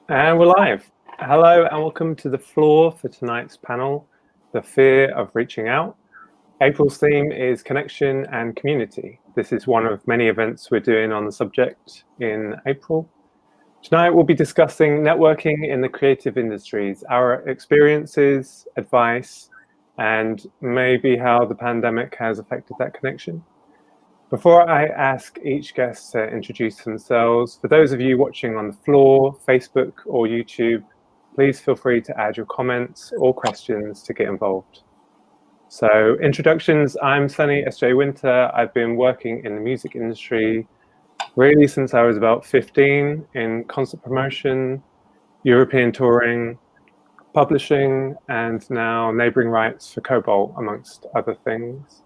And we're live. Hello and welcome to the floor for tonight's panel, The Fear of Reaching Out. April's theme is connection and community. This is one of many events we're doing on the subject in April. Tonight we'll be discussing networking in the creative industries, our experiences, advice, and maybe how the pandemic has affected that connection. Before I ask each guest to introduce themselves, for those of you watching on the floor, Facebook or YouTube, please feel free to add your comments or questions to get involved. So introductions, I'm Sunny S.J. Winter. I've been working in the music industry really since I was about 15 in concert promotion, European touring, publishing, and now neighboring rights for Cobalt, amongst other things.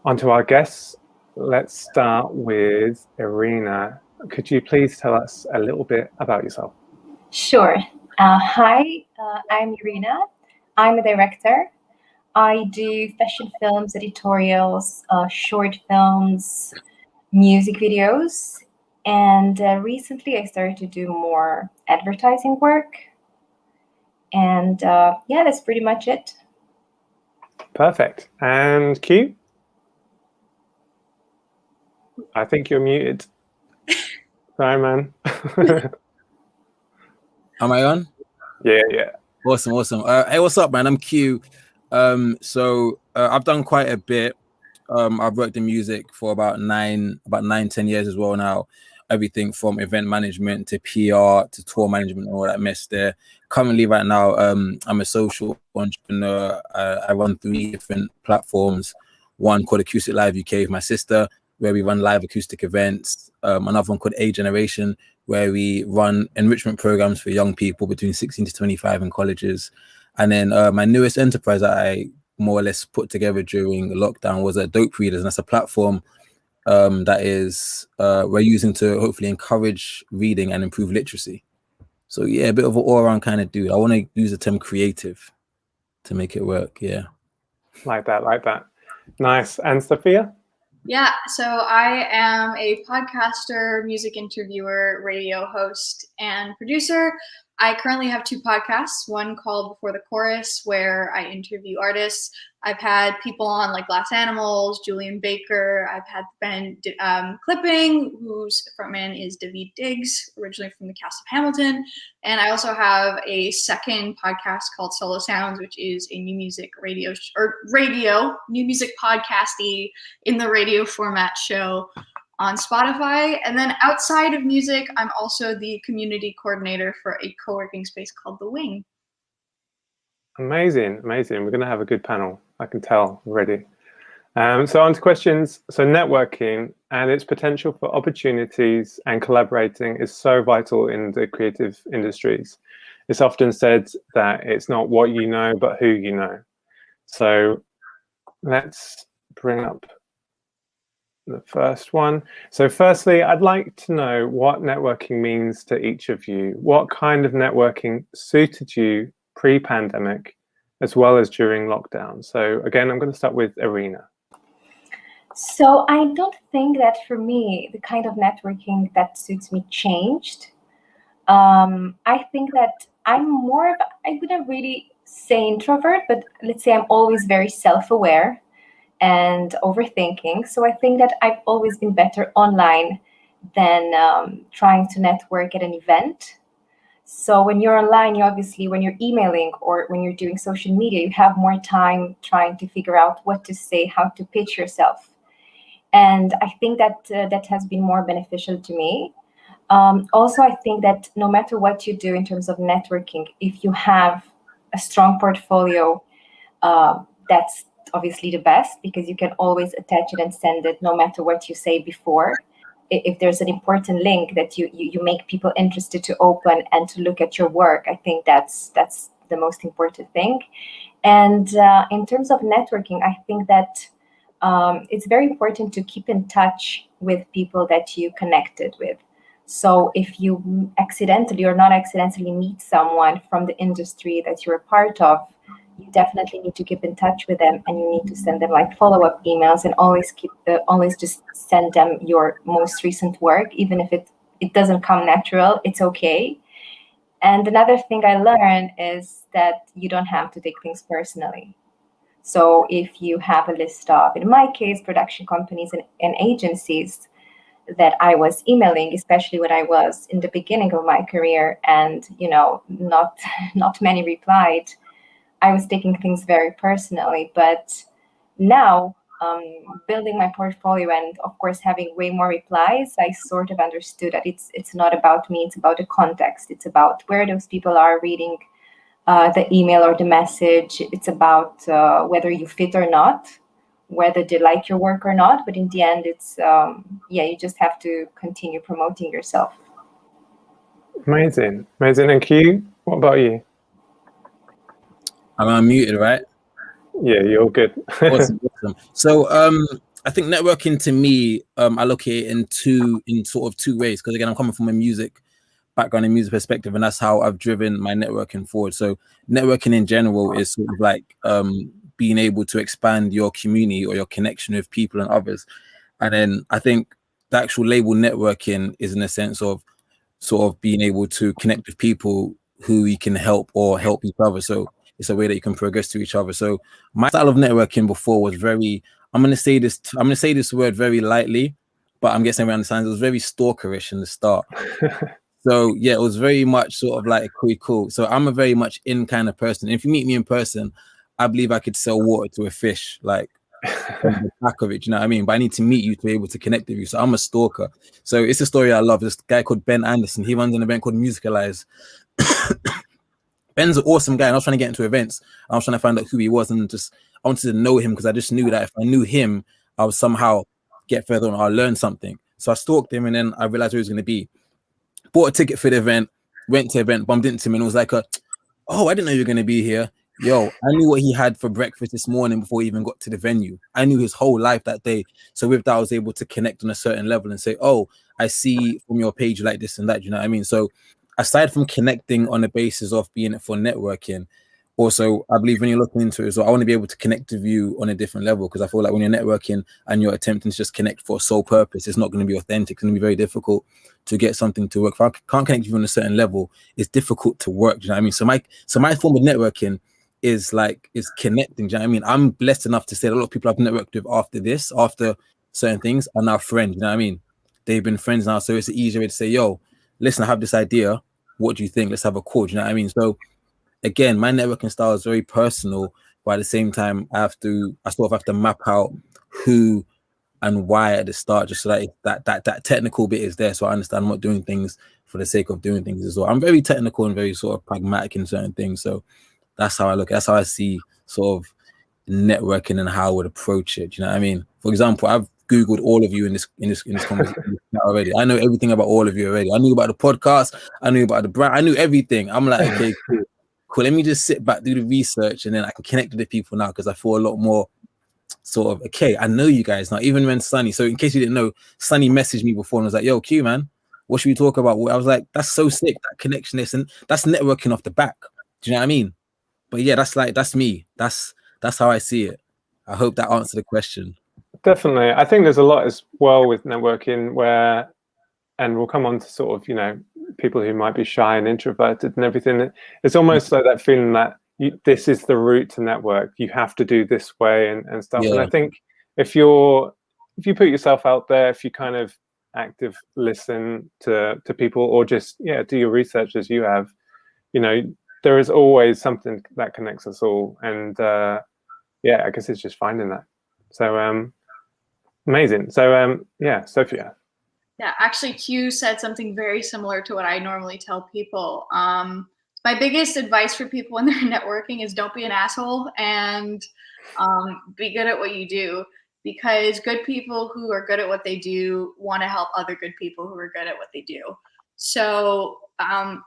On to our guests. Let's start with Irina. Could you please tell us a little bit about yourself? Sure. Hi, I'm Irina. I'm a director. I do fashion films, editorials, short films, music videos, and recently I started to do more advertising work. And yeah, that's pretty much it. Perfect. And Q? I think you're muted. Sorry, man. Am I on? Yeah. Awesome. Hey, what's up, man? I'm Q. I've done quite a bit. I've worked in music for about 9-10 years as well now. Everything from event management to PR to tour management and all that mess there. Currently, right now, I'm a social entrepreneur. I run 3 different platforms. One called Acoustic Live UK with my sister, where we run live acoustic events. Another one called A Generation, where we run enrichment programs for young people between 16 to 25 in colleges. And then my newest enterprise that I more or less put together during lockdown was Dope Readers. And that's a platform that is we're using to hopefully encourage reading and improve literacy. So yeah, a bit of an all-around kind of dude. I want to use the term creative to make it work. Yeah. Like that. Nice. And Sofia? Yeah, so I am a podcaster, music interviewer, radio host, and producer. I currently have 2 podcasts, one called Before the Chorus, where I interview artists. I've had people on like Glass Animals, Julian Baker. I've had Ben Clipping, whose frontman is David Diggs, originally from the cast of Hamilton. And I also have a second podcast called Solo Sounds, which is a new music new music podcasty in the radio format show on Spotify. And then outside of music, I'm also the community coordinator for a co-working space called The Wing. Amazing. We're going to have a good panel. I can tell already. So on to questions. So networking and its potential for opportunities and collaborating is so vital in the creative industries. It's often said that it's not what you know, but who you know. So let's bring up the first one. So firstly, I'd like to know what networking means to each of you. What kind of networking suited you pre-pandemic as well as during lockdown? So again, I'm going to start with Irina. So I don't think that for me, the kind of networking that suits me changed. I think that I'm more of, I wouldn't really say introvert, but let's say I'm always very self-aware and overthinking. So I think that I've always been better online than trying to network at an event. So when you're online, you obviously, when you're emailing or when you're doing social media, you have more time trying to figure out what to say, how to pitch yourself. And I think that that has been more beneficial to me. Also, I think that no matter what you do in terms of networking, if you have a strong portfolio, that's obviously the best, because you can always attach it and send it no matter what you say before. If there's an important link that you make people interested to open and to look at your work, I think that's the most important thing. And in terms of networking, I think that it's very important to keep in touch with people that you connected with. So if you accidentally or not accidentally meet someone from the industry that you're a part of, you definitely need to keep in touch with them, and you need to send them like follow-up emails, and always just send them your most recent work, even if it doesn't come natural. It's okay. And another thing I learned is that you don't have to take things personally. So if you have a list of, in my case, production companies and agencies that I was emailing, especially when I was in the beginning of my career, and not many replied, I was taking things very personally. But now, building my portfolio and of course having way more replies, I sort of understood that it's not about me, it's about the context. It's about where those people are reading the email or the message. It's about whether you fit or not, whether they like your work or not. But in the end, it's you just have to continue promoting yourself. Amazing. And Q, what about you? I'm unmuted, right? Yeah, you're good. Awesome. So I think networking to me, I look at it in sort of two ways, because again, I'm coming from a music background and music perspective, and that's how I've driven my networking forward. So networking in general is sort of like being able to expand your community or your connection with people and others. And then I think the actual label networking is in a sense of sort of being able to connect with people who you can help or help each other. So it's a way that you can progress to each other. So my style of networking before was very, I'm going to say this word very lightly, but I'm guessing everyone understands, it was very stalkerish in the start. So yeah, it was very much sort of like cool. So I'm a very much in kind of person. If you meet me in person, I believe I could sell water to a fish, like on the back of it, you know what I mean? But I need to meet you to be able to connect with you. So I'm a stalker. So it's a story I love. This guy called Ben Anderson, he runs an event called Musicalize. Ben's an awesome guy, and I was trying to get into events. I was trying to find out who he was, and I wanted to know him because I just knew that if I knew him, I would somehow get further on, I'll learn something. So I stalked him, and then I realized who he was going to be. Bought a ticket for the event, went to the event, bumped into him, and it was like, oh, I didn't know you were going to be here. Yo, I knew what he had for breakfast this morning before he even got to the venue. I knew his whole life that day. So with that, I was able to connect on a certain level and say, oh, I see from your page like this and that, you know what I mean? So aside from connecting on the basis of being it for networking, also, I believe when you're looking into it, so I want to be able to connect with you on a different level, because I feel like when you're networking and you're attempting to just connect for a sole purpose, it's not going to be authentic. It's going to be very difficult to get something to work. If I can't connect with you on a certain level, it's difficult to work. Do you know what I mean? So my form of networking is connecting. Do you know what I mean? I'm blessed enough to say that a lot of people I've networked with after certain things are now friends. You know what I mean? They've been friends now, so it's an easier way to say, yo, listen, I have this idea. What do you think? Let's have a call. Do you know what I mean? So again, my networking style is very personal, but at the same time, I sort of have to map out who and why at the start, just so that technical bit is there, so I understand I'm not doing things for the sake of doing things as well. I'm very technical and very sort of pragmatic in certain things, so that's how I look. That's how I see sort of networking and how I would approach it. Do you know what I mean? For example, I've Googled all of you in this conversation already. I know everything about all of you already. I knew about the podcast. I knew about the brand. I knew everything. I'm like, okay, cool. Let me just sit back, do the research, and then I can connect with the people now, because I feel a lot more sort of, okay, I know you guys now. Even when Sunny, so in case you didn't know, Sunny messaged me before and was like, yo, Q, man, what should we talk about? I was like, that's so sick, that connection is, and that's networking off the back. Do you know what I mean? But yeah, that's me. That's how I see it. I hope that answered the question. Definitely. I think there's a lot as well with networking where, and we'll come on to sort of, people who might be shy and introverted and everything. It's almost like that feeling that this is the route to network. You have to do this way and stuff. Yeah. And I think if you put yourself out there, if you kind of active listen to people, or just do your research as you have, there is always something that connects us all. And I guess it's just finding that. So amazing. So Sofia. Yeah, actually, Q said something very similar to what I normally tell people. My biggest advice for people when they're networking is don't be an asshole, and be good at what you do, because good people who are good at what they do want to help other good people who are good at what they do. So, I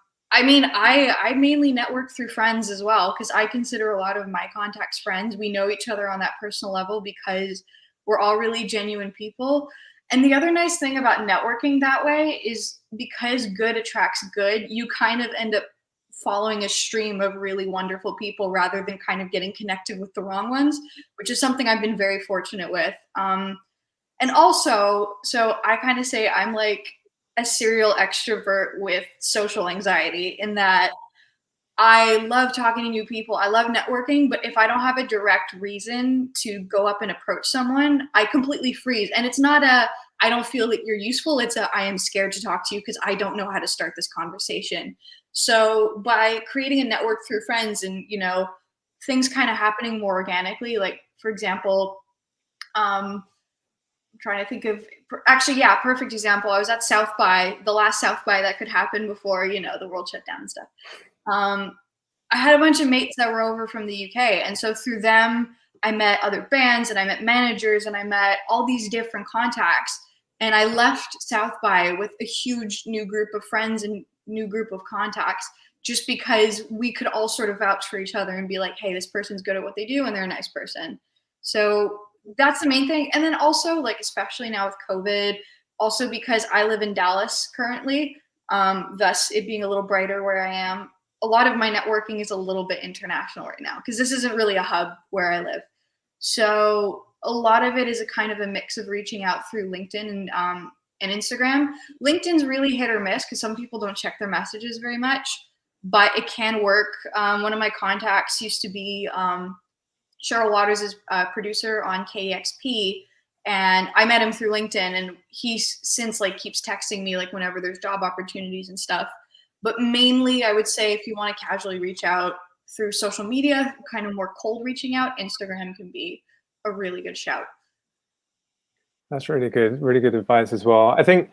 mainly network through friends as well, because I consider a lot of my contacts friends. We know each other on that personal level because we're all really genuine people. And the other nice thing about networking that way is because good attracts good, you kind of end up following a stream of really wonderful people rather than kind of getting connected with the wrong ones, which is something I've been very fortunate with. And also, so I kind of say I'm like a serial extrovert with social anxiety, in that I love talking to new people. I love networking, but if I don't have a direct reason to go up and approach someone, I completely freeze. And it's not a, I don't feel that you're useful. It's a, I am scared to talk to you because I don't know how to start this conversation. So by creating a network through friends and, you know, things kind of happening more organically, like for example, I'm trying to think of, actually, yeah, perfect example. I was at South by, the last South by that could happen before, you know, the world shut down and stuff. I had a bunch of mates that were over from the UK. And so through them, I met other bands and I met managers and I met all these different contacts. And I left South by with a huge new group of friends and new group of contacts, just because we could all sort of vouch for each other and be like, hey, this person's good at what they do and they're a nice person. So that's the main thing. And then also, like, especially now with COVID, also because I live in Dallas currently, thus it being a little brighter where I am, a lot of my networking is a little bit international right now because this isn't really a hub where I live. So a lot of it is a kind of a mix of reaching out through LinkedIn and Instagram. LinkedIn's really hit or miss because some people don't check their messages very much, but it can work. One of my contacts used to be Cheryl Waters' producer on KEXP, and I met him through LinkedIn, and he's since like keeps texting me like whenever there's job opportunities and stuff. But mainly, I would say if you want to casually reach out through social media, kind of more cold reaching out, Instagram can be a really good shout. That's really good advice as well. I think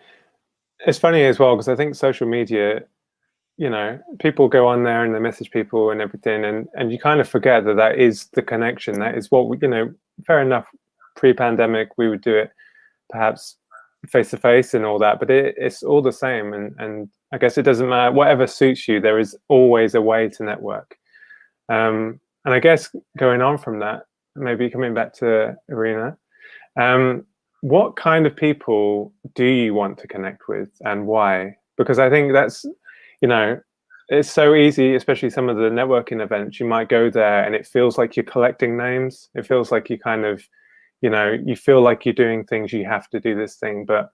it's funny as well because I think social media, you know, people go on there and they message people and everything, and you kind of forget that that is the connection. That is what we, you know, fair enough, pre-pandemic we would do it perhaps face to face and all that, but it's all the same. And I guess it doesn't matter, whatever suits you, there is always a way to network. And I guess going on from that, maybe coming back to Irina, what kind of people do you want to connect with and why? Because I think that's, you know, it's so easy, especially some of the networking events, you might go there and it feels like you're collecting names. It feels like you kind of, you know, you feel like you're doing things, you have to do this thing. But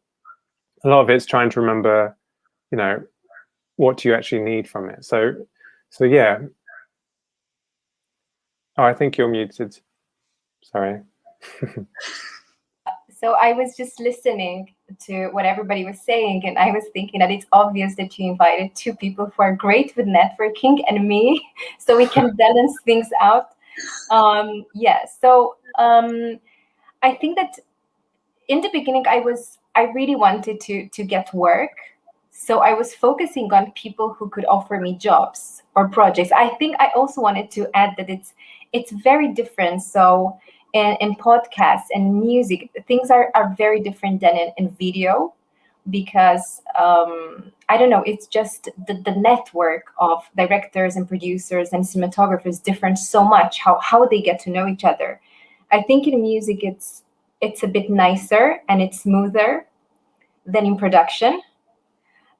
a lot of it's trying to remember, you know, what do you actually need from it? So yeah. Oh, I think you're muted. Sorry. So I was just listening to what everybody was saying, and I was thinking that it's obvious that you invited two people who are great with networking and me, so we can balance things out. I think that in the beginning, I really wanted to get work. So I was focusing on people who could offer me jobs or projects. I think I also wanted to add that it's very different. So in podcasts and music, things are very different than in video, because I don't know, it's just the network of directors and producers and cinematographers different so much, how they get to know each other. I think in music it's a bit nicer and it's smoother than in production.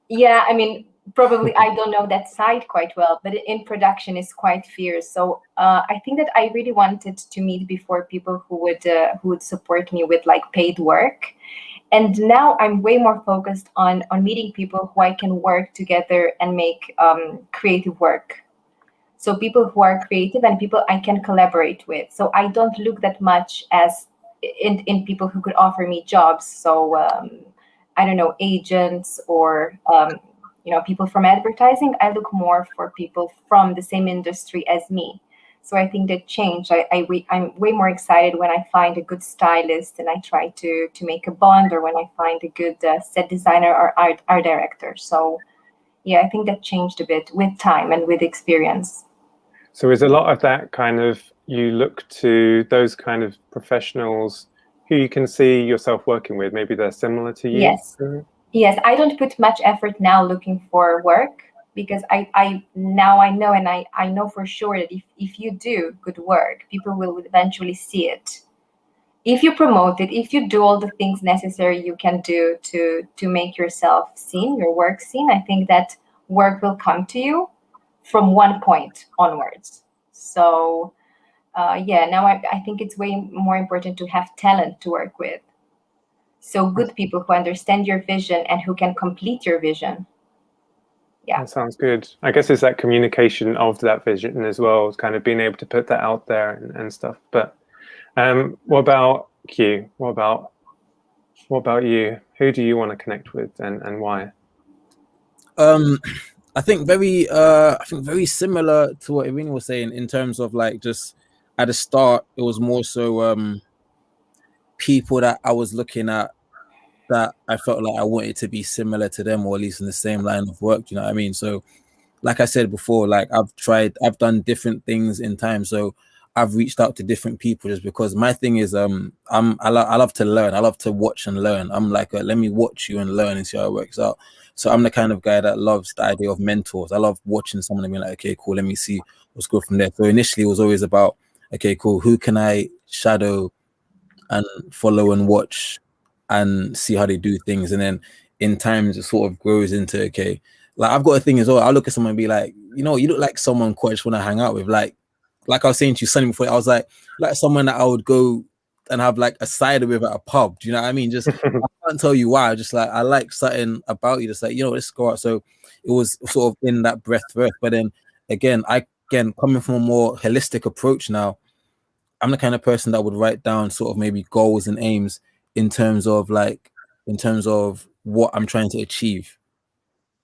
Yeah, I mean, probably I don't know that side quite well, but in production it's quite fierce. So I think that I really wanted to meet before people who would support me with like paid work. And now I'm way more focused on meeting people who I can work together and make creative work. So people who are creative and people I can collaborate with. So I don't look that much as in people who could offer me jobs. So I don't know, agents or people from advertising. I look more for people from the same industry as me. So I think that changed. I'm way more excited when I find a good stylist and I try to make a bond, or when I find a good set designer or art director. So yeah, I think that changed a bit with time and with experience. So is a lot of that kind of, you look to those kind of professionals who you can see yourself working with, maybe they're similar to you? Yes. Yes, I don't put much effort now looking for work, because I now I know, and I know for sure that if you do good work, people will eventually see it. If you promote it, if you do all the things necessary you can do to make yourself seen, your work seen, I think that work will come to you from one point onwards. So now I think it's way more important to have talent to work with. So good people who understand your vision and who can complete your vision. Yeah, that sounds good. I guess it's that communication of that vision as well, as kind of being able to put that out there and stuff. But what about Q? What about you? Who do you want to connect with, and why? I think very similar to what Irina was saying in terms of like just at the start, it was more so people that I was looking at that I felt like I wanted to be similar to them, or at least in the same line of work. You know what I mean? So, like I said before, like I've done different things in time. So I've reached out to different people just because my thing is I love to learn. I love to watch and learn. I'm like let me watch you and learn and see how it works out. So I'm the kind of guy that loves the idea of mentors. I love watching someone and being like, okay, cool, let me see what's good from there. So initially it was always about, okay, cool, who can I shadow and follow and watch and see how they do things? And then in time it sort of grows into, okay, like I've got a thing as well. I'll look at someone and be like, you know, you look like someone quite just want to hang out with. Like I was saying to you Sunny before, I was like someone that I would go and have like a cider with at a pub. Do you know what I mean? Just I can't tell you why. Just like I like something about you. Just like, you know, let's go out. So it was sort of in that breath first. But then again, coming from a more holistic approach now, I'm the kind of person that would write down sort of maybe goals and aims in terms of what I'm trying to achieve.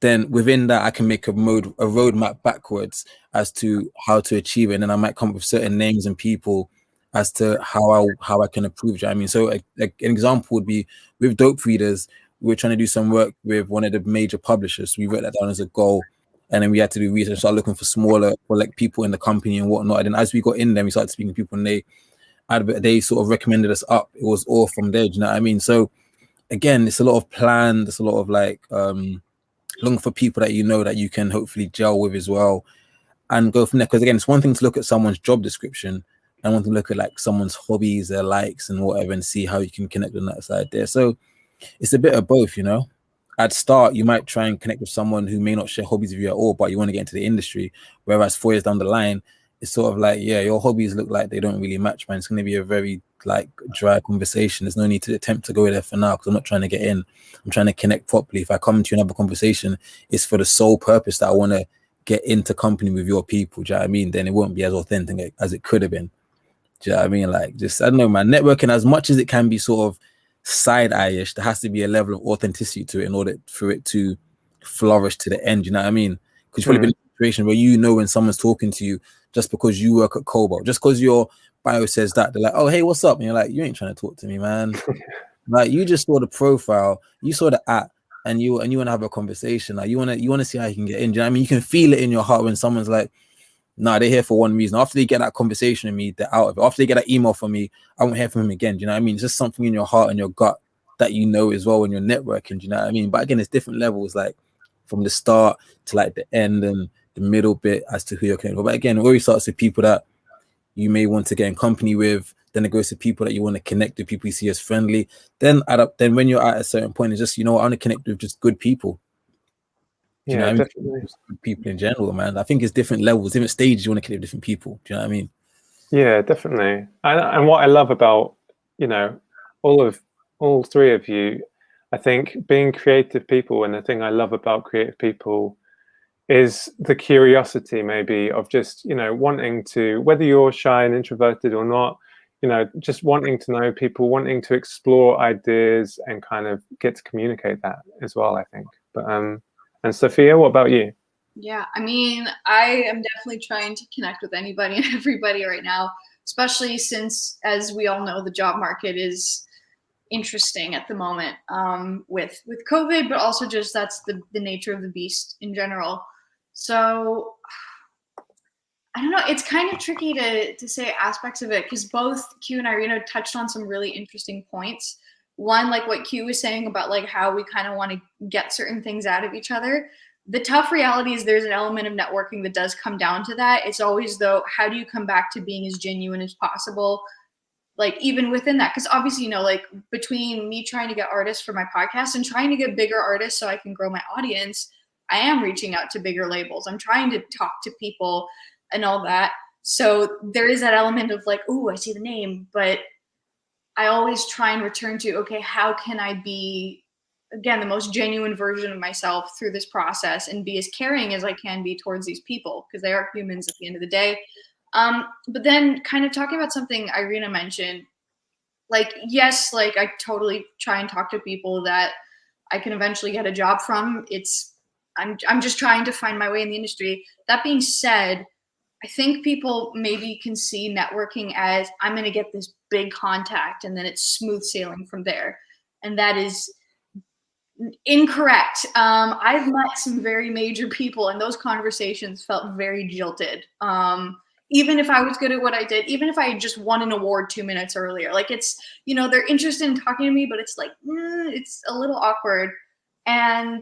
Then within that, I can make a roadmap backwards as to how to achieve it. And then I might come up with certain names and people as to how I can improve it. I mean, so an example would be with Dope Readers, we were trying to do some work with one of the major publishers. We wrote that down as a goal. And then we had to do research, start looking for like people in the company and whatnot. And then as we got in there, we started speaking to people and they sort of recommended us up. It was all from there. Do you know what I mean? So again, it's a lot of plan. There's a lot of like looking for people that you know that you can hopefully gel with as well and go from there. Because again, it's one thing to look at someone's job description and one thing to look at like someone's hobbies, their likes and whatever, and see how you can connect on that side there. So it's a bit of both, you know. At start, you might try and connect with someone who may not share hobbies with you at all, but you want to get into the industry. Whereas 4 years down the line, it's sort of like, yeah, your hobbies look like they don't really match, man. It's going to be a very like dry conversation. There's no need to attempt to go there for now because I'm not trying to get in. I'm trying to connect properly. If I come to you and have a conversation, it's for the sole purpose that I want to get into company with your people. Do you know what I mean? Then it won't be as authentic as it could have been. Do you know what I mean? Like, just, I don't know, man. Networking, as much as it can be sort of side eye-ish, there has to be a level of authenticity to it in order for it to flourish to the end. You know what I mean? Because you've probably been in a situation where you know when someone's talking to you just because you work at Cobalt, just because your bio says that, they're like, oh, hey, what's up? And you're like, you ain't trying to talk to me, man. Like, you just saw the profile, you saw the app, and you want to have a conversation. Like, you want to see how you can get in. Do you know what I mean? You can feel it in your heart when someone's like, nah, they're here for one reason. After they get that conversation with me, they're out of it. After they get that email from me, I won't hear from him again. Do you know what I mean? It's just something in your heart and your gut that you know as well when you're networking. Do you know what I mean? But again, it's different levels, like from the start to like the end and the middle bit as to who you're connected with. But again, it always starts with people that you may want to get in company with. Then it goes to people that you want to connect with, people you see as friendly. Then when you're at a certain point, it's just, you know, I want to connect with just good people. Do you know what definitely. I mean? Good people in general, man. I think it's different levels, different stages you want to connect with different people. Do you know what I mean? Yeah, definitely. And what I love about, you know, all three of you, I think being creative people, and the thing I love about creative people is the curiosity maybe of just, you know, wanting to, whether you're shy and introverted or not, you know, just wanting to know people, wanting to explore ideas and kind of get to communicate that as well, I think. But and Sofia, what about you? Yeah, I mean, I am definitely trying to connect with anybody and everybody right now, especially since, as we all know, the job market is interesting at the moment with COVID, but also just that's the nature of the beast in general. So I don't know, it's kind of tricky to say aspects of it because both Q and Irina touched on some really interesting points. One, like what Q was saying about like how we kind of want to get certain things out of each other. The tough reality is there's an element of networking that does come down to that. It's always, though, how do you come back to being as genuine as possible? Like even within that, because obviously, you know, like between me trying to get artists for my podcast and trying to get bigger artists so I can grow my audience, I am reaching out to bigger labels. I'm trying to talk to people and all that. So there is that element of like, oh, I see the name, but I always try and return to, okay, how can I be, again, the most genuine version of myself through this process and be as caring as I can be towards these people, because they are humans at the end of the day. But then kind of talking about something Irina mentioned, like, yes, like I totally try and talk to people that I can eventually get a job from. I'm just trying to find my way in the industry. That being said, I think people maybe can see networking as I'm going to get this big contact and then it's smooth sailing from there. And that is incorrect. I've met some very major people and those conversations felt very jilted. Even if I was good at what I did, even if I had just won an award 2 minutes earlier, like it's, they're interested in talking to me, but it's like, it's a little awkward. And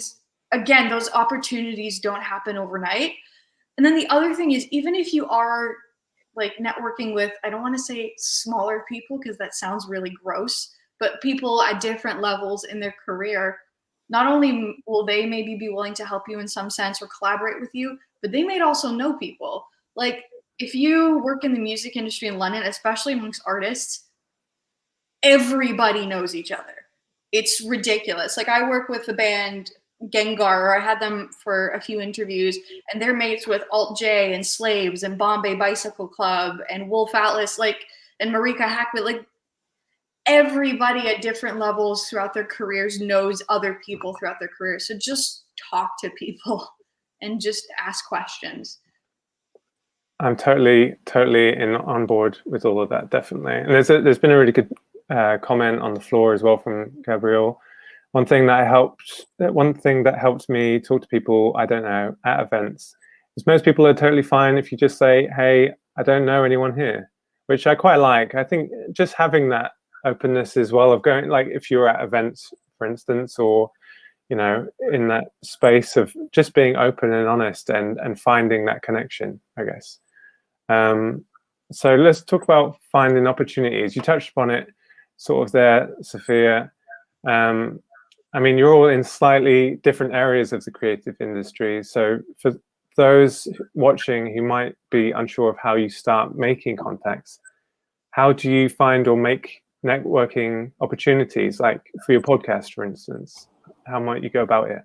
again, those opportunities don't happen overnight. And then the other thing is, even if you are like networking with, I don't want to say smaller people because that sounds really gross, but people at different levels in their career, not only will they maybe be willing to help you in some sense or collaborate with you, but they may also know people. Like if you work in the music industry in London, especially amongst artists, everybody knows each other. It's ridiculous. Like I work with the band Gengar, or I had them for a few interviews, and they're mates with Alt J and Slaves and Bombay Bicycle Club and Wolf Atlas, like, and Marika Hackett. Like everybody at different levels throughout their careers knows other people throughout their careers. So just talk to people and just ask questions. I'm totally on board with all of that, definitely. And there's been a really good comment on the floor as well from Gabriel. One thing that helps me talk to people I don't know at events is most people are totally fine if you just say, "Hey, I don't know anyone here," which I quite like. I think just having that openness as well of going, like if you're at events, for instance, or in that space of just being open and honest and finding that connection, I guess. So let's talk about finding opportunities. You touched upon it sort of there, Sofia. I mean, you're all in slightly different areas of the creative industry. So for those watching who might be unsure of how you start making contacts, how do you find or make networking opportunities, like for your podcast, for instance? How might you go about it?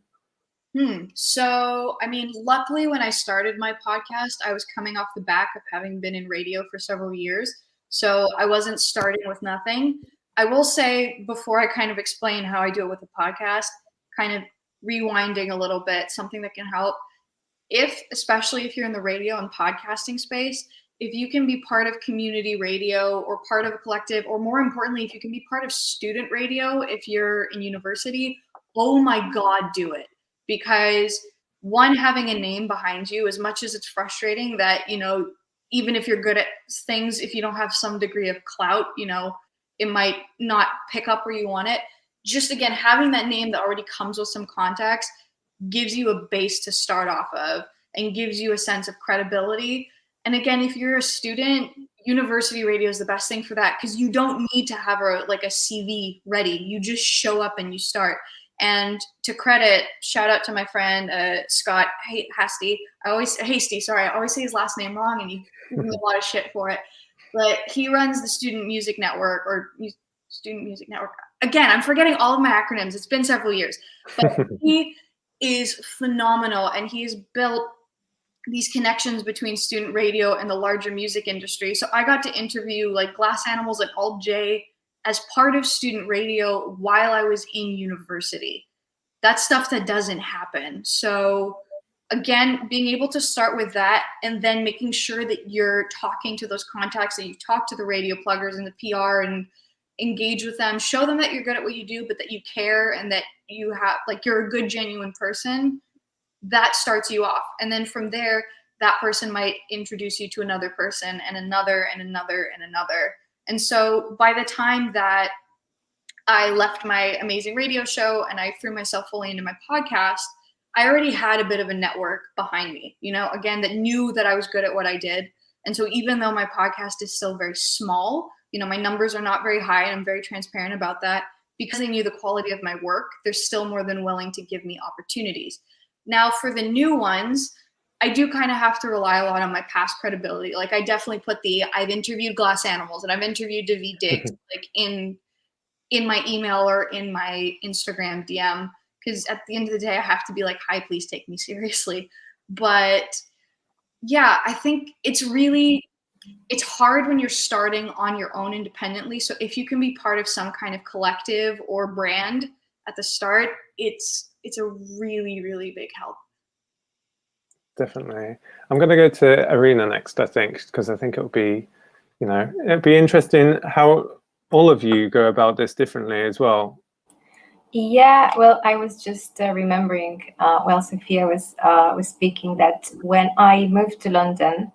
So, I mean, luckily when I started my podcast, I was coming off the back of having been in radio for several years. So I wasn't starting with nothing. I will say, before I kind of explain how I do it with the podcast, kind of rewinding a little bit, something that can help. Especially if you're in the radio and podcasting space, if you can be part of community radio or part of a collective, or more importantly, if you can be part of student radio, if you're in university, oh my God, do it. Because one, having a name behind you, as much as it's frustrating that, even if you're good at things, if you don't have some degree of clout, it might not pick up where you want it. Just again, having that name that already comes with some context gives you a base to start off of and gives you a sense of credibility. And again, if you're a student, university radio is the best thing for that, because you don't need to have a CV ready. You just show up and you start. And to credit, shout out to my friend Scott Hasty. I always say his last name wrong, and he gives me a lot of shit for it. But he runs the Student Music Network, Student Music Network. Again, I'm forgetting all of my acronyms. It's been several years. But he is phenomenal, and he's built these connections between student radio and the larger music industry. So I got to interview like Glass Animals and Alt J as part of student radio while I was in university. That's stuff that doesn't happen. So again, being able to start with that and then making sure that you're talking to those contacts, that you talk to the radio pluggers and the PR and engage with them, show them that you're good at what you do, but that you care and that you have, like, you're a good, genuine person. That starts you off. And then from there, that person might introduce you to another person and another and another and another. And so by the time that I left my amazing radio show and I threw myself fully into my podcast, I already had a bit of a network behind me, again, that knew that I was good at what I did. And so even though my podcast is still very small, my numbers are not very high, and I'm very transparent about that, because they knew the quality of my work, they're still more than willing to give me opportunities. Now, for the new ones, I do kind of have to rely a lot on my past credibility. Like, I definitely put I've interviewed Glass Animals and I've interviewed David Diggs like in my email or in my Instagram DM, because at the end of the day, I have to be like, hi, please take me seriously. But yeah, I think it's hard when you're starting on your own independently. So if you can be part of some kind of collective or brand at the start, it's a really, really big help. Definitely. I'm going to go to Irina next, I think, because I think it'll be, it'd be interesting how all of you go about this differently as well. Yeah, well, I was just remembering while Sofia was speaking that when I moved to London,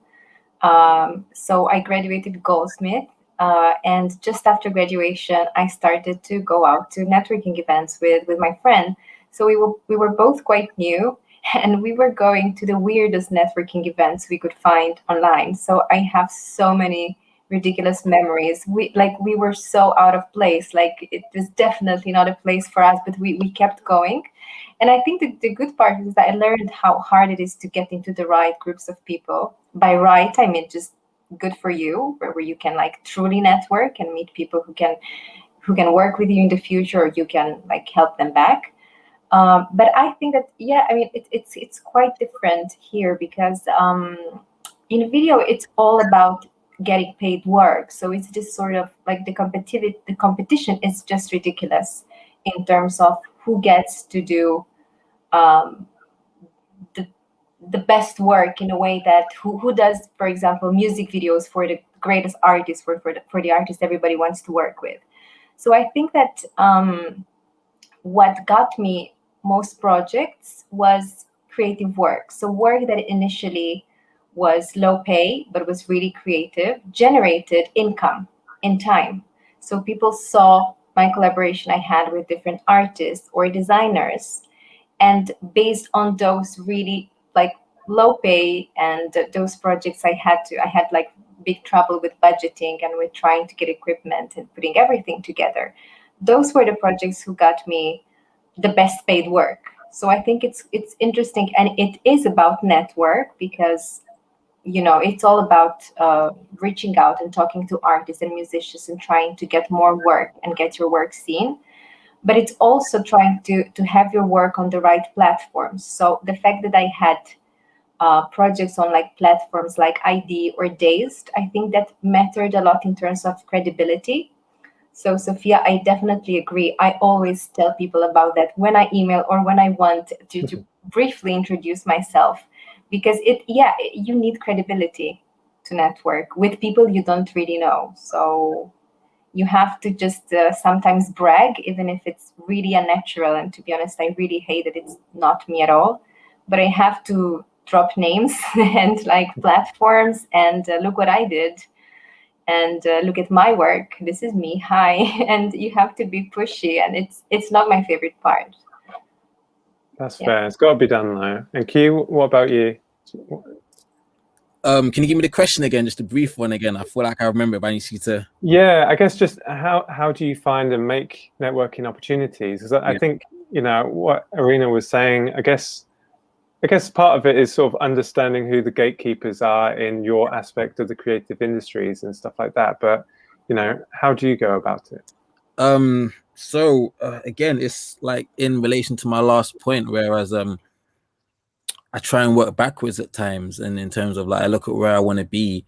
so I graduated Goldsmith, and just after graduation, I started to go out to networking events with my friend. So we were both quite new, and we were going to the weirdest networking events we could find online. So I have so many ridiculous memories. We were so out of place. Like, it was definitely not a place for us, but we kept going. And I think the good part is that I learned how hard it is to get into the right groups of people. By right, I mean just good for you, where you can like truly network and meet people who can work with you in the future, or you can like help them back. But I think that, I mean, it's quite different here because in video, it's all about getting paid work. So it's just sort of like the competition is just ridiculous in terms of who gets to do the best work, in a way that who does, for example, music videos for the greatest artists, for the artists everybody wants to work with. So I think that what got me most projects was creative work. So work that initially was low pay, but was really creative, generated income in time. So people saw my collaboration I had with different artists or designers, and based on those really like low pay and those projects, I had like big trouble with budgeting and with trying to get equipment and putting everything together. Those were the projects who got me the best paid work. So I think it's interesting, and it is about network, because it's all about reaching out and talking to artists and musicians and trying to get more work and get your work seen. But it's also trying to have your work on the right platforms. So the fact that I had projects on like platforms like ID or Dazed, I think that mattered a lot in terms of credibility. So Sofia, I definitely agree. I always tell people about that when I email or when I want to briefly introduce myself, because you need credibility to network with people you don't really know. So you have to just sometimes brag, even if it's really unnatural. And to be honest, I really hate that it's not me at all. But I have to drop names and like platforms and look what I did. And look at my work. This is me. Hi. And you have to be pushy. And it's not my favorite part. That's fair. It's got to be done though. And Q, what about you? Can you give me the question again, just a brief one again? I feel like I remember it, but I need you to. Yeah, I guess just how do you find and make networking opportunities? Because I think what Irina was saying. I guess part of it is sort of understanding who the gatekeepers are in your aspect of the creative industries and stuff like that. But how do you go about it? So again, it's like in relation to my last point, whereas I try and work backwards at times, and in terms of like I look at where I want to be,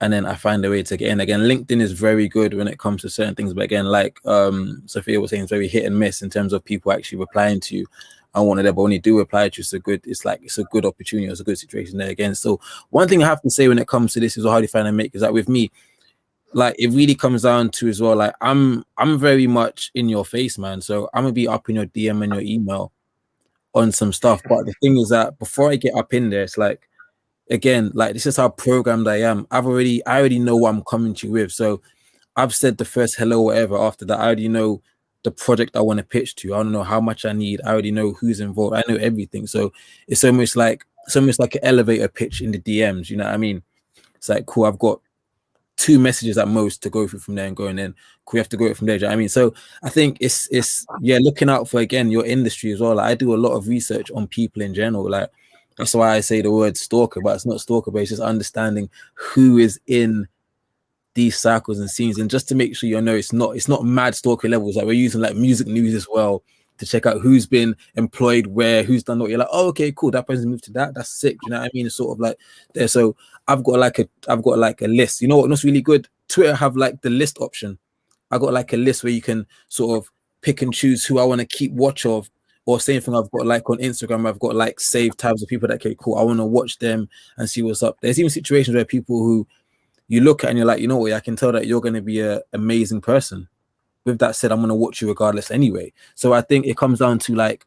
and then I find a way to get in. Again, LinkedIn is very good when it comes to certain things, but again, like Sofia was saying, it's very hit and miss in terms of people actually replying to you. I wanted that, but when you do reply to you, it's a good opportunity, it's a good situation there again. So one thing I have to say when it comes to this is, how do you find and make, is that with me, like it really comes down to as well, like I'm very much in your face, man. So I'm gonna be up in your DM and your email on some stuff. But the thing is that before I get up in there, it's like, again, like this is how programmed I am. I already know what I'm coming to you with. So I've said the first hello, whatever. After that, I already know the project I want to pitch to. I don't know how much I need. I already know who's involved. I know everything. So it's almost like an elevator pitch in the DMs. You know what I mean? It's like, cool, I've got 2 messages at most to go through from there and go, and then we have to go from there. Do you know what I mean? So I think it's looking out for, again, your industry as well. Like I do a lot of research on people in general. Like That's why I say the word stalker, but it's not stalker, but it's just understanding who is in these cycles and scenes, and just to make sure it's not mad stalker levels. Like we're using like music news as well to check out who's been employed where, who's done what. You're like, oh, okay, cool, that person moved to that's sick. You know what I mean? It's sort of like there. So I've got like a list. You know what's really good? Twitter have like the list option. I got like a list where you can sort of pick and choose who I want to keep watch of. Or same thing, I've got like on Instagram, I've got like saved tabs of people that, okay, cool, I want to watch them and see what's up. There's even situations where people who you look at and you're like, you know what, I can tell that you're going to be an amazing person. With that said, I'm going to watch you regardless anyway. So I think it comes down to like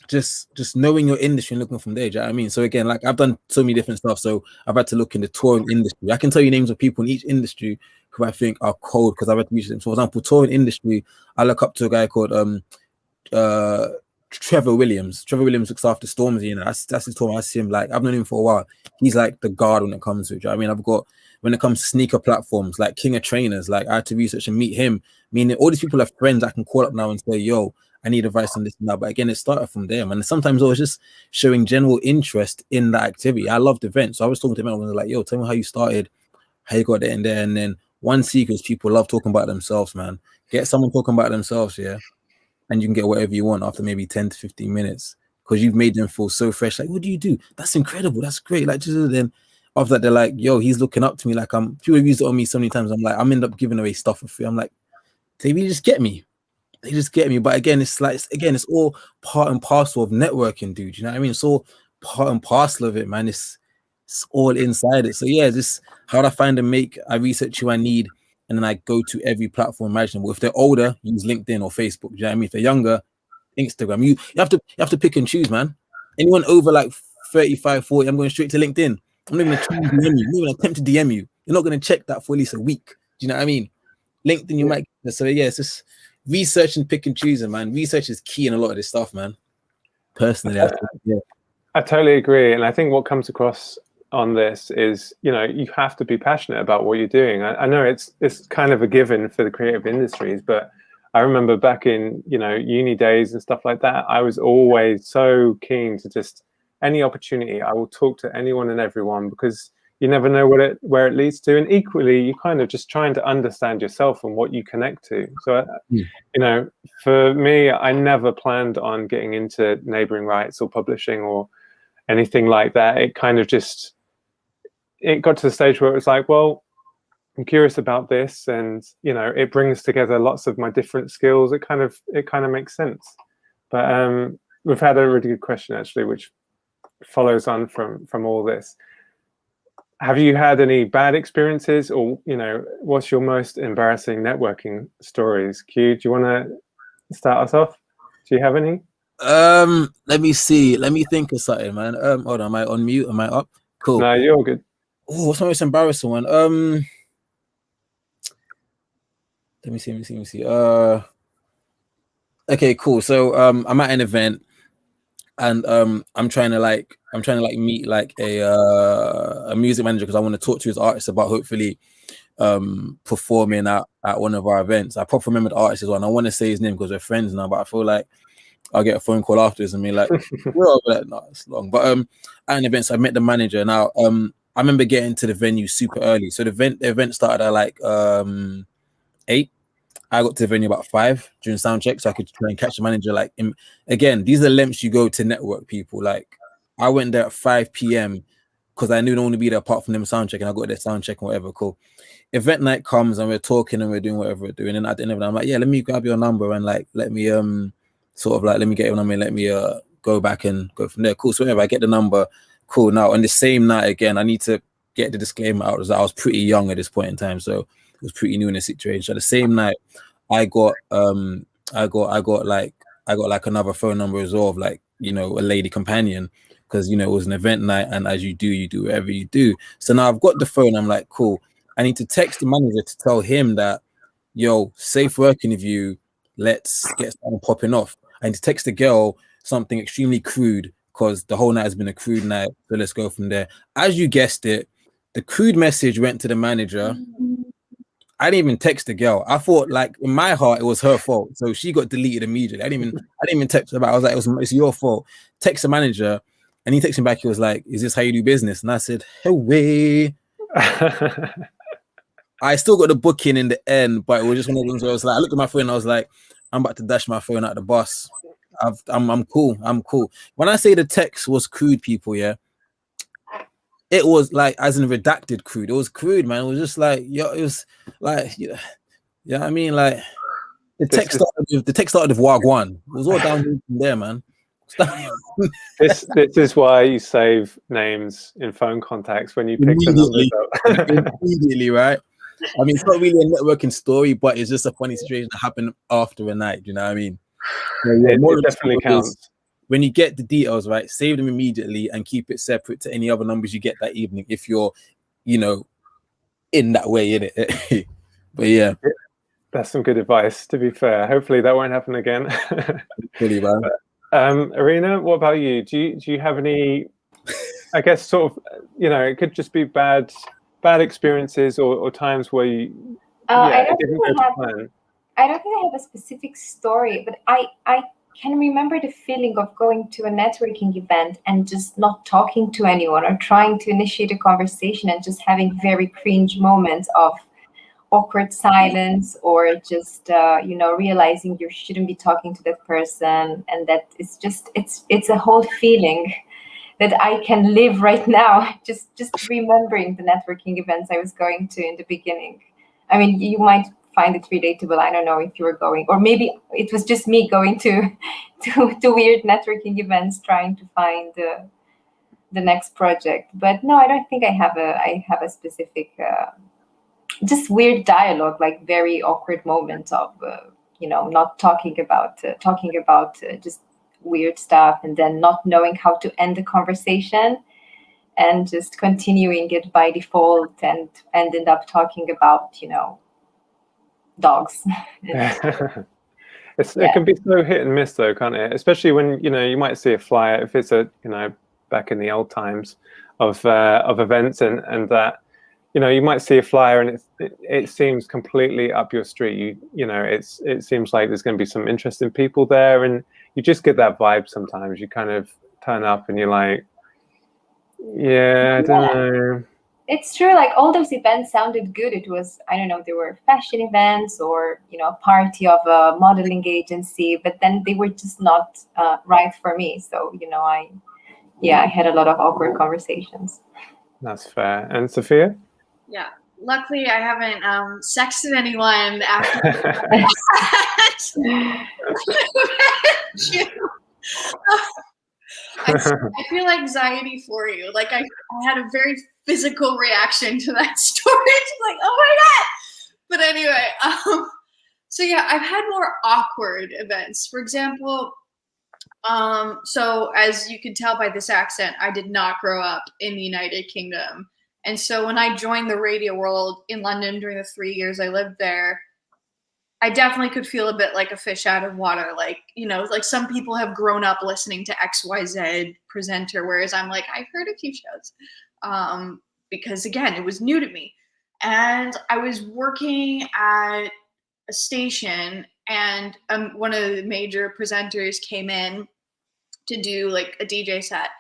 just knowing your industry and looking from there. Do you know what I mean? So again, like I've done so many different stuff. So I've had to look in the touring industry. I can tell you names of people in each industry who I think are cold because I've had to reach them. So for example, touring industry, I look up to a guy called Trevor Williams. Trevor Williams looks after Stormzy, you know. That's his tour. I see him, like I've known him for a while. He's like the guard when it comes to it. You know what I mean? I've got, when it comes to sneaker platforms like King of Trainers, like I had to research and meet him. Meaning all these people are friends I can call up now and say, yo, I need advice on this and that. But again, it started from there, man. And sometimes I was just showing general interest in that activity. I loved events. So I was talking to him and I was like, yo, tell me how you started, how you got there and there. And then one secret is people love talking about themselves, man. Get someone talking about themselves, yeah, and you can get whatever you want after maybe 10 to 15 minutes because you've made them feel so fresh. Like, what do you do? That's incredible. That's great. Like, just then after that, they're like, yo, he's looking up to me. Like, people have used it on me so many times. I'm like, I'm end up giving away stuff for free. I'm like, they really just get me. They just get me. But again, it's like, it's all part and parcel of networking, dude. You know what I mean? It's all part and parcel of it, man. It's all inside it. So yeah, just how do I find and make, I research who I need, and then I go to every platform imaginable. If they're older, use LinkedIn or Facebook. Do you know what I mean? If they're younger, Instagram. You have to pick and choose, man. Anyone over like 35, 40, I'm going straight to LinkedIn. I'm not even going to DM you. I'm not even attempt to DM you. You're not going to check that for at least a week. Do you know what I mean? LinkedIn, you might. So yeah, it's just research and pick and choosing, man. Research is key in a lot of this stuff, man. Personally, I totally agree. And I think what comes across on this is, you know, you have to be passionate about what you're doing. I know it's kind of a given for the creative industries, but I remember back in, you know, uni days and stuff like that, I was always so keen to just any opportunity, I will talk to anyone and everyone, because you never know where it leads to. And equally, you kind of just trying to understand yourself and what you connect to. So, you know, for me, I never planned on getting into neighboring rights or publishing or anything like that. It kind of just, it got to the stage where it was like, well, I'm curious about this, and you know, it brings together lots of my different skills. It kind of makes sense. But we've had a really good question actually, which follows on from all this. Have you had any bad experiences, or you know, what's your most embarrassing networking stories? Q, do you want to start us off? Do you have any? Let me see. Let me think of something, man. Hold on, am I on mute? Am I up? Cool. No, you're good. Oh, what's my most embarrassing one? Let me see. Okay, cool. So I'm at an event, and I'm trying to meet like a music manager because I want to talk to his artist about hopefully performing at one of our events. I probably remember the artist as well, and I want to say his name because we're friends now, but I feel like I'll get a phone call afterwards and be like, we're over that. No, it's long. But at an event, so I met the manager. Now I remember getting to the venue super early. So the event started at like 8. I got to the venue about 5 during sound check, so I could try and catch the manager. Like, again, these are lengths you go to network people. Like, I went there at 5 p.m. because I knew no one would be there apart from them sound check, and I got their sound check and whatever. Cool. Event night comes and we're talking and we're doing whatever we're doing. And at the end of it, I'm like, yeah, let me grab your number and like let me let me get your number and let me go back and go from there. Cool. So whatever, I get the number. Cool. Now on the same night again, I need to get the disclaimer out that I was pretty young at this point in time, so it was pretty new in the situation. So the same night, I got like another phone number as well of like, you know, a lady companion, because you know it was an event night, and as you do whatever you do. So now I've got the phone. I'm like, cool. I need to text the manager to tell him that, yo, safe working with you. Let's get something popping off. I need to text the girl something extremely crude because the whole night has been a crude night. So let's go from there. As you guessed it, the crude message went to the manager. I didn't even text the girl. I thought, like, in my heart, it was her fault. So she got deleted immediately. I didn't even text her about it. I was like, it's your fault. Text the manager, And he texted me back. He was like, "Is this how you do business?" And I said, "Hey, way." I still got the booking in the end, but it was just one of those where I was like, I looked at my phone and I was like, I'm about to dash my phone out the bus. I'm cool. I'm cool. When I say the text was crude, people, yeah, it was like as in redacted crude. It was crude, man. It was just like, yo, it was like, yeah, I mean, like the text started with Wagwan. It was all down from there, man. This is why you save names in phone contacts when you pick the numbers up. Immediately, right? I mean, it's not really a networking story, but it's just a funny situation that happened after a night. You know what I mean? So, yeah, it definitely counts. When you get the details, right, save them immediately and keep it separate to any other numbers you get that evening if you're, in that way, in it. But yeah. That's some good advice, to be fair. Hopefully that won't happen again. Really, man. Irina, what about you? Do you have any, I guess, sort of, it could just be bad experiences or times where you, it didn't go to plan. I don't think I have a specific story, but I can remember the feeling of going to a networking event and just not talking to anyone or trying to initiate a conversation and just having very cringe moments of awkward silence or just realizing you shouldn't be talking to that person, and that it's a whole feeling that I can live right now, just remembering the networking events I was going to in the beginning. I mean, you might find it relatable. I don't know if you were going, or maybe it was just me going to weird networking events trying to find the next project. But no, I don't think I have a specific just weird dialogue, like very awkward moments of not talking about just weird stuff, and then not knowing how to end the conversation and just continuing it by default and ended up talking about dogs. It can be so hit and miss though, can't it? Especially when you might see a flyer if it's back in the old times of events and that you might see a flyer and it seems completely up your street. It seems like there's going to be some interesting people there, and you just get that vibe sometimes. You kind of turn up and you're like, I don't know. It's true. Like all those events sounded good. It was, I don't know, they were fashion events or, a party of a modeling agency, but then they were just not right for me. So, I had a lot of awkward conversations. That's fair. And Sofia? Yeah. Luckily, I haven't sexted anyone after I feel anxiety for you. Like I had a very physical reaction to that story. It's like, oh my God. But anyway, so yeah, I've had more awkward events. For example, so as you can tell by this accent, I did not grow up in the United Kingdom. And so when I joined the radio world in London during the 3 years I lived there, I definitely could feel a bit like a fish out of water. Like, like some people have grown up listening to XYZ presenter, whereas I'm like, I've heard a few shows because, again, it was new to me. And I was working at a station and one of the major presenters came in to do like a DJ set.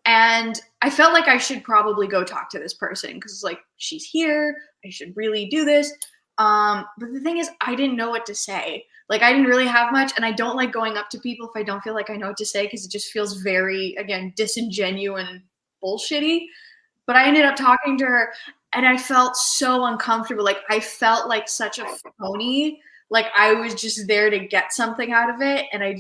And I felt like I should probably go talk to this person because like, she's here, I should really do this. But the thing is, I didn't know what to say. Like, I didn't really have much, and I don't like going up to people if I don't feel like I know what to say because it just feels very, again, disingenuous and bullshitty. But I ended up talking to her, and I felt so uncomfortable. Like, I felt like such a phony. Like, I was just there to get something out of it, and I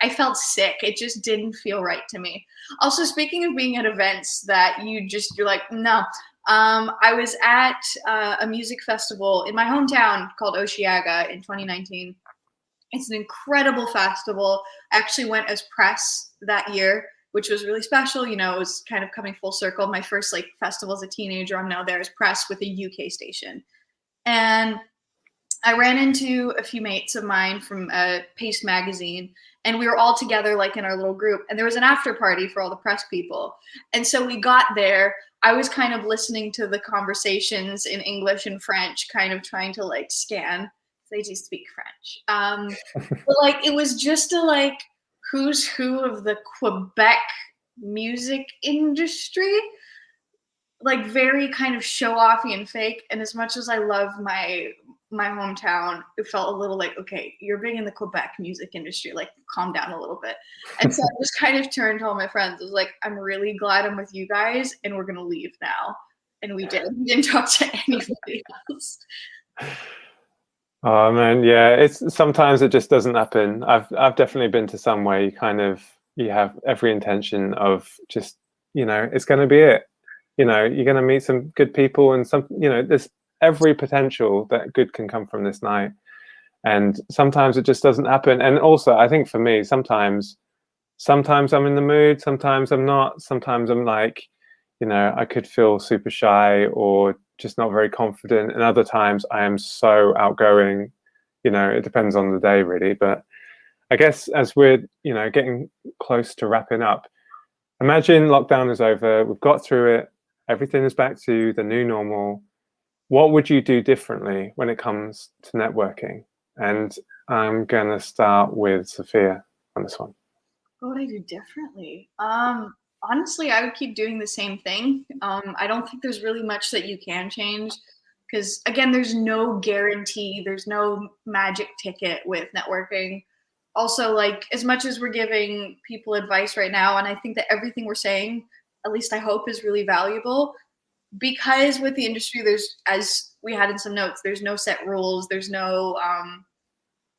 felt sick. It just didn't feel right to me. Also, speaking of being at events that you're like, no. I was at a music festival in my hometown called Oshiaga in 2019. It's an incredible festival. I actually went as press that year, which was really special. It was kind of coming full circle. My first festival as a teenager. I'm now there as press with a UK station. And I ran into a few mates of mine from Paste magazine, and we were all together in our little group, and there was an after party for all the press people. And so we got there. I was kind of listening to the conversations in English and French, kind of trying to scan. They do speak French. But it was just a who's who of the Quebec music industry, like very kind of show-offy and fake. And as much as I love my hometown, it felt a little like, okay, you're big in the Quebec music industry, like calm down a little bit. And so I just kind of turned to all my friends. I was like, I'm really glad I'm with you guys, and we're gonna leave now. And we did. We didn't talk to anybody else. Oh man, yeah. It's sometimes it just doesn't happen. I've definitely been to some where you have every intention of just, it's going to be it. You're going to meet some good people and there's every potential that good can come from this night. And sometimes it just doesn't happen. And also, I think for me, sometimes I'm in the mood, sometimes I'm not. Sometimes I'm like, I could feel super shy or just not very confident. And other times I am so outgoing. It depends on the day really. But I guess as we're, getting close to wrapping up, imagine lockdown is over, we've got through it, everything is back to the new normal. What would you do differently when it comes to networking? And I'm going to start with Sofia on this one. What would I do differently? Honestly, I would keep doing the same thing. I don't think there's really much that you can change because, again, there's no guarantee. There's no magic ticket with networking. Also, like, as much as we're giving people advice right now, and I think that everything we're saying, at least I hope, is really valuable, because with the industry, there's, as we had in some notes, there's no set rules. There's no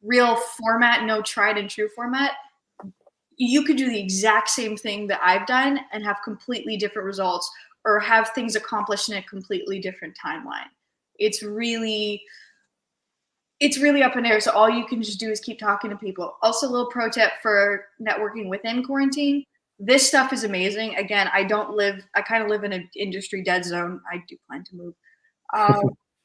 real format, no tried and true format. You could do the exact same thing that I've done and have completely different results, or have things accomplished in a completely different timeline. It's really up in the air. So all you can just do is keep talking to people. Also, a little pro tip for networking within quarantine. This stuff is amazing. Again, I kind of live in an industry dead zone. I do plan to move.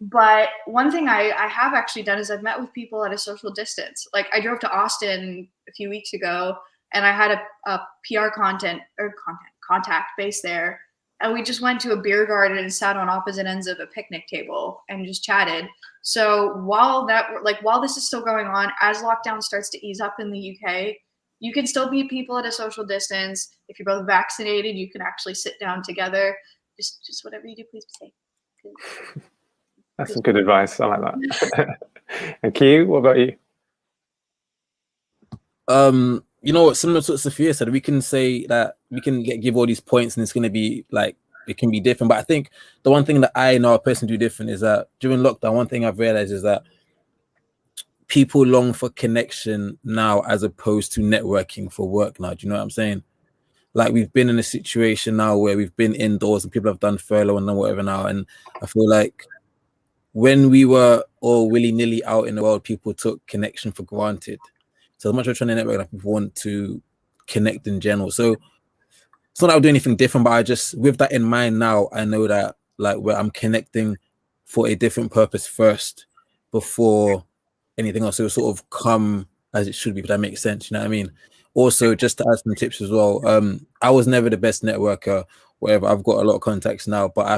But one thing I have actually done is I've met with people at a social distance. Like I drove to Austin a few weeks ago, and I had a PR contact base there. And we just went to a beer garden and sat on opposite ends of a picnic table and just chatted. So while this is still going on, as lockdown starts to ease up in the UK, you can still meet people at a social distance. If you're both vaccinated, you can actually sit down together. Just whatever you do, please be safe. That's some good advice. I like that. And Q, what about you? Similar to what Sofia said, we can say that we can give all these points and it's going to be like, it can be different. But I think the one thing that I know a person do different is that during lockdown, one thing I've realized is that people long for connection now as opposed to networking for work now. Do you know what I'm saying? Like we've been in a situation now where we've been indoors and people have done furlough and whatever now. And I feel like when we were all willy-nilly out in the world, people took connection for granted. So as much as we're trying to network, like people want to connect in general. So it's not that I'll do anything different, but I just, with that in mind now, I know that like where I'm connecting for a different purpose first before anything else. So it'll sort of come as it should be, if that makes sense. You know what I mean? Also, just to add some tips as well, I was never the best networker, whatever. I've got a lot of contacts now, but I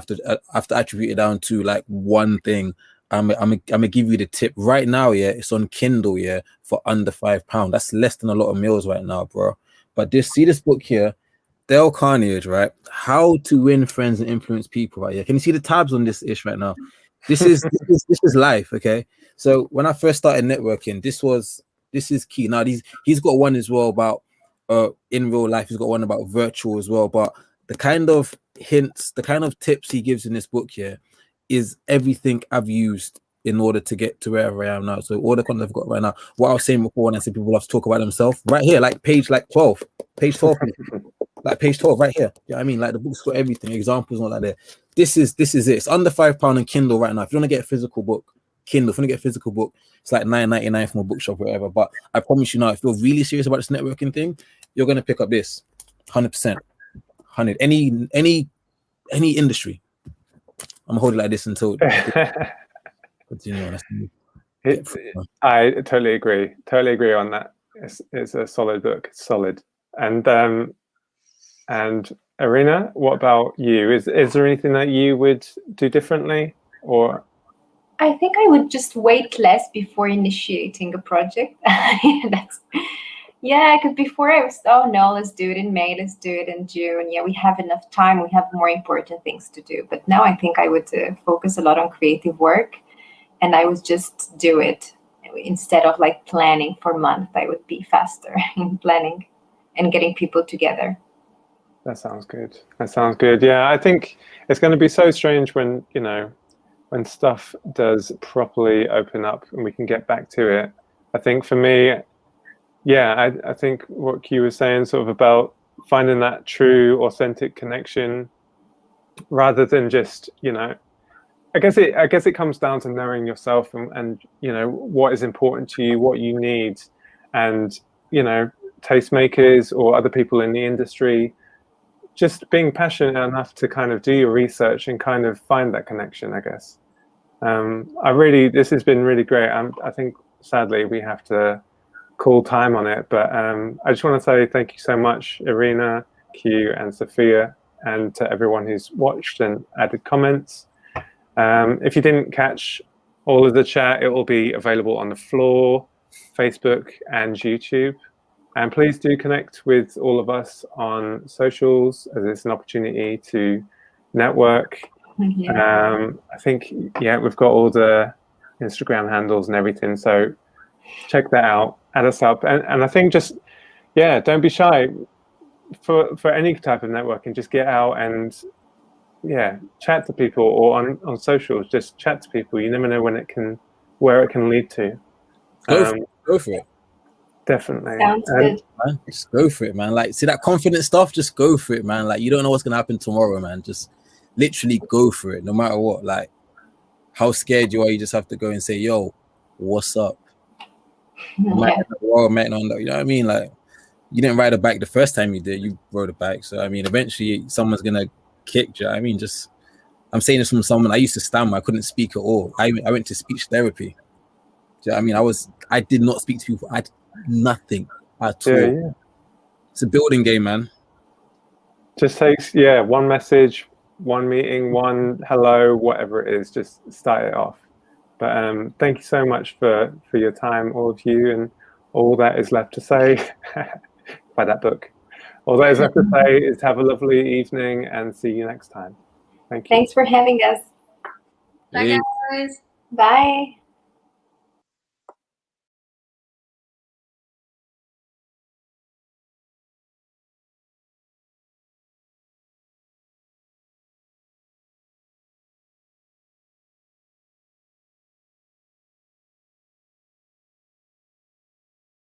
have to attribute it down to like one thing. I'm gonna give you the tip right now. Yeah, it's on Kindle. Yeah, for under £5. That's less than a lot of meals right now, bro. But see this book here, Dale Carnegie, right? How to Win Friends and Influence People. Right here. Can you see the tabs on this ish right now? This is life. Okay. So when I first started networking, this is key. Now he's got one as well about in real life. He's got one about virtual as well. But the kind of hints, the kind of tips he gives in this book here is everything I've used in order to get to wherever I am now. So all the content I've got right now, what I was saying before when I said people love to talk about themselves, right here, like page 12, like page 12 right here. You know what I mean? Like the book's got everything, examples and all that there. This is it. It's under £5 on Kindle right now. If you want to get a physical book, Kindle, if you want to get a physical book, it's like $9.99 from a bookshop or whatever. But I promise you now, if you're really serious about this networking thing, you're going to pick up this 100%. 100. Any industry. I'm holding like this until continue. I totally agree on that. It's a solid book. It's solid. And Irina, what about you? Is there anything that you would do differently, or? I think I would just wait less before initiating a project. Yeah, because before I was, oh no, let's do it in May, let's do it in June. Yeah, we have enough time, we have more important things to do. But now I think I would focus a lot on creative work, and I would just do it instead of like planning for months. I would be faster in planning and getting people together. That sounds good. That sounds good. Yeah, I think it's going to be so strange when, you know, when stuff does properly open up and we can get back to it. I think for me, yeah, I think what Q was saying sort of about finding that true, authentic connection rather than just, you know, I guess it comes down to knowing yourself and you know, what is important to you, what you need, and, you know, tastemakers or other people in the industry, just being passionate enough to kind of do your research and kind of find that connection, I guess. This has been really great. I think sadly we have to call time on it, but I just want to say thank you so much, Irina, Q, and Sofia, and to everyone who's watched and added comments. If you didn't catch all of the chat, it will be available on the floor, Facebook, and YouTube. And please do connect with all of us on socials, as it's an opportunity to network. Yeah. I think, yeah, we've got all the Instagram handles and everything, so check that out, add us up. And I think just, yeah, don't be shy for any type of networking. Just get out and, yeah, chat to people, or on socials, just chat to people. You never know where it can lead to. Go for it. Definitely. Sounds good. Man, just go for it, man. Like, see that confident stuff, just go for it, man. Like, you don't know what's gonna happen tomorrow, man. Just literally go for it, no matter what. Like, how scared you are, you just have to go and say, yo, what's up? Yeah. You know what I mean? Like, you didn't ride a bike the first time you did, you rode a bike. So I mean, eventually someone's gonna kick you. I mean, just, I'm saying this from someone, I used to stammer, I couldn't speak at all. I went to speech therapy. Do you know what I mean? I did not speak to people. I did nothing at all. Yeah. It's a building game, man. Just takes, yeah, one message, one meeting, one hello, whatever it is, just start it off. But thank you so much for your time, all of you, and all that is left to say by that book. All that is left to say is have a lovely evening and see you next time. Thank you. Thanks for having us. Bye, guys. Bye.